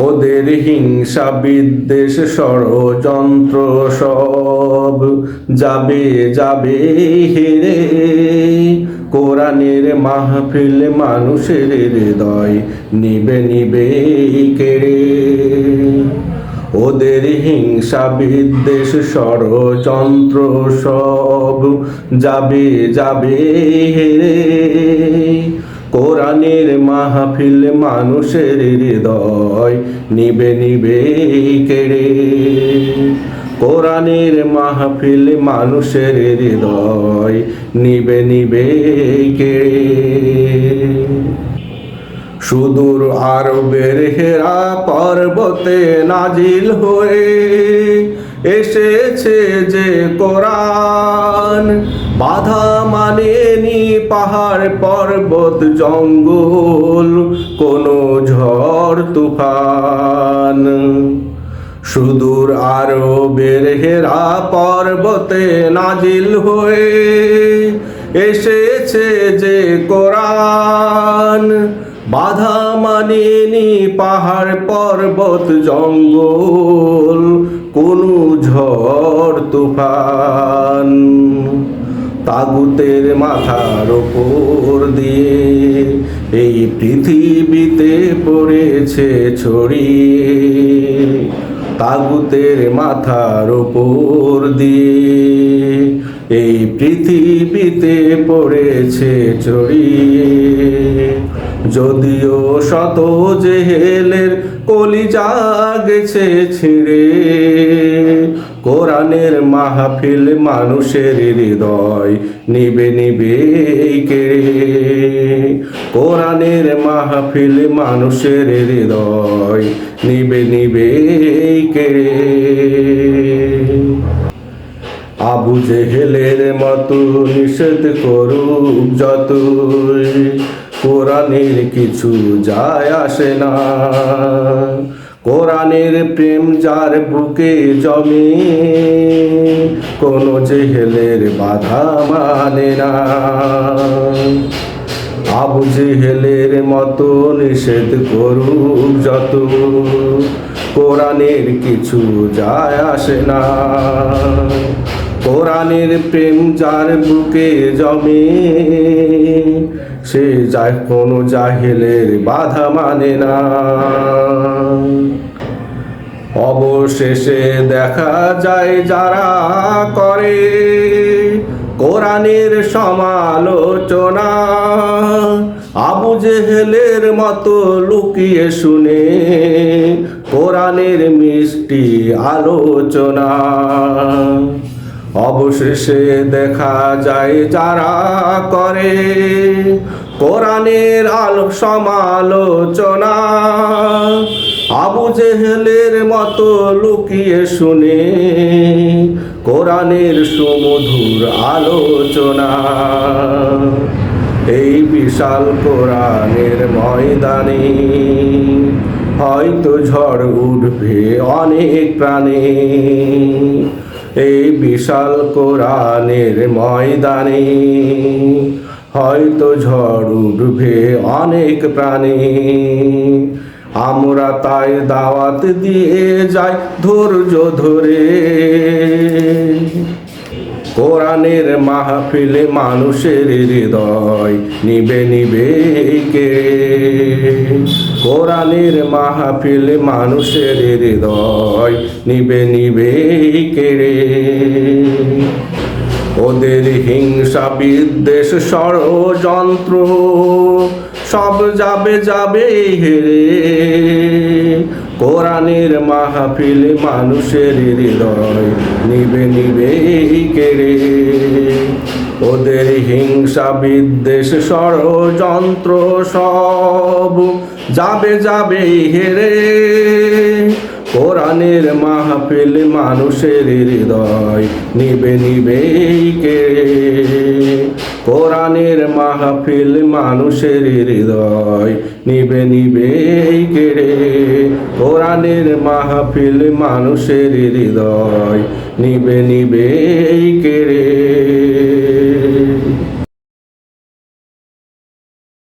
ওদের হিংসা বিদ্বেষ ষড়যন্ত্র সব যাবে যাবে হেরে। কোরআনের মাহফিল মানুষের হৃদয় নিবে নিবে কেড়ে। ওদের হিংসা বিদ্বেষ ষড়যন্ত্র সব যাবে যাবে হেরে। কোরআনের মাহফিল মানুষের হৃদয় নিবে নিবে কেড়ে। কোরআনের মাহফিল মানুষের হৃদয় নিবে নিবে কেড়ে। সুদূর আরবের হেরা পর্বতে নাজিল হয়ে এসেছে যে কোরআন। বাধা মানেনি পাহাড় পর্বত জঙ্গল কোনো ঝড় তুফান। সুদূর আরবের হেরা পর্বতে নাজিল হয়ে এসেছে যে কোরআন। বাধা মানেনি পাহাড় পর্বত জঙ্গল কোনো ঝড় তুফান। তাগুতের মাথার ওপর দিয়ে এই পৃথিবীতে পড়েছে ছড়িয়ে। তাগুতের মাথার ওপর দিয়ে এই পৃথিবীতে পড়েছে ছড়িয়ে। যদিও শত জেহেলের কলিজা গেছে ছিঁড়ে। কোরআনের মাহফিল মানুষের হৃদয় নিবে নিবে কেড়ে। কোরআনের মাহফিল মানুষের হৃদয় নিবে নিবে কেড়ে। আবু জেহেলের মতো নিষেধ করুক যতই, কোরআনের কিছু যায় আসে না। কোরআনের প্রেম যার বুকে জমে কোনো জেহেলের বাধা মানে না। আবু জেহেলের মতো নিষেধ করুক যত, কোরআনের কিছু যায় আসে না। কোরআনের প্রেম যার বুকে জমে সে যায় কোনো জাহেলের বাধা মানে না। অবশেষে দেখা যায় যারা করে কোরআনের সমালোচনা, আবু জেহেলের মতো লুকিয়ে শুনে কোরআনের মিষ্টি আলোচনা। অবশেষে দেখা যায় যারা করে কোরআনের সমালোচনা, আবু জেহেলের মতো লুকিয়ে শুনে কোরআনের সুমধুর আলোচনা। এই বিশাল কোরআনের ময়দানে হয়তো ঝড় উঠবে অনেক প্রাণে। এই বিশাল কোরআনের ময়দানে হয়তো ঝড় উঠবে অনেক প্রাণে। আমরা তাই দাওয়াত দিয়ে যাই ধৈর্য ধরে। কোরআনের মাহফিলে মানুষের হৃদয় নিবে নিবে কেড়ে। কোরআনের মাহফিলে মানুষের হৃদয় নিবে নিবে কেড়ে। ওদের হিংসা বিদ্বেষ ষড়যন্ত্র সব যাবে যাবে হেরে। কোরআনের মাহফিলে মানুষের হৃদয় নিবে নিবে কেড়ে। ওদের হিংসা বিদ্বেষ ষড়যন্ত্র সব যাবে যাবে হেরে। কোরআনের মাহফিল মানুষের হৃদয় নিবে নিবে কেড়ে। কোরআনের মাহফিল মানুষের হৃদয় নিবে নিবে কেড়ে। কোরআনের মাহফিল মানুষের হৃদয় নিবে নিবে কেড়ে।